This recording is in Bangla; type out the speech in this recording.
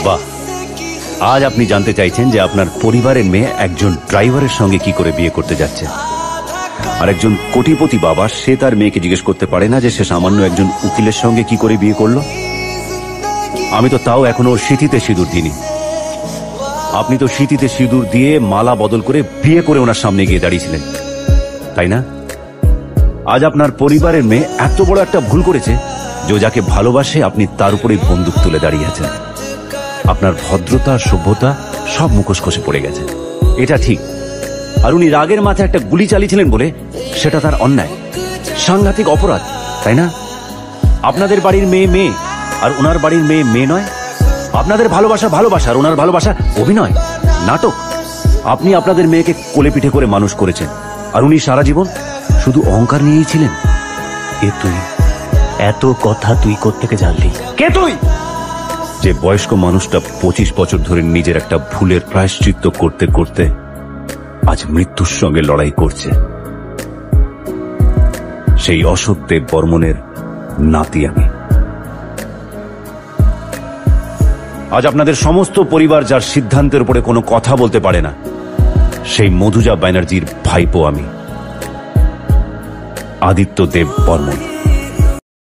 বাহ, আজ আপনি জানতে চাইছেন যে আপনার পরিবারের মেয়ে একজন ড্রাইভারের সঙ্গে কি করে বিয়ে করতে যাচ্ছে। আর একজন কোটিপতি বাবা সে তার মেয়েকে জিজ্ঞেস করতে পারে না যে সে সামান্য একজন উকিলের সঙ্গে কি করে বিয়ে করলো। আমি তো তাও এখনো সিঁথিতে সিঁদুর দিইনি। আপনি তো সিঁথিতে সিঁদুর দিয়ে মালা বদল করে বিয়ে করে ওনার সামনে গিয়ে দাঁড়িয়েছিলেন, তাই না? আজ আপনার পরিবারের মেয়ে এত বড় একটা ভুল করেছে যে যাকে ভালোবাসে আপনি তার উপরে বন্দুক তুলে দাঁড়িয়ে আছেন। আপনার ভদ্রতা সভ্যতা সব মুখোশ খসে পড়ে গেছে, এটা ঠিক। আর উনি রাগের মাথায় একটা গুলি চালিয়েছিলেন বলে সেটা তার অন্যায়, সাংঘাতিক অপরাধ, তাই না? আপনাদের বাড়ির মেয়ে মেয়ে আর ওনার বাড়ির মেয়ে মেয়ে নয়। আপনাদের ভালোবাসা ভালোবাসা আর ওনার ভালোবাসা অভিনয়, নাটক। আপনি আপনাদের মেয়েকে কোলে পিঠে করে মানুষ করেছেন আর উনি সারা জীবন শুধু অহংকার নিয়েই ছিলেন। এ তুই এত কথা তুই কোত্থেকে জানলি? কে তুই? যে বয়স্ক মানুষটা 25 বছর ধরে নিজের একটা ভুলের প্রায়শ্চিত্ত করতে করতে আজ মৃত্যুর সঙ্গে লড়াই করছে, সেই অশোক দেব বর্মনের নাতি আমি। আজ আপনাদের সমস্ত পরিবার যার সিদ্ধান্তের উপরে কোনো কথা বলতে পারে না, সেই মধুজা ব্যানার্জির ভাইপো আমি, আদিত্য দেব বর্মন।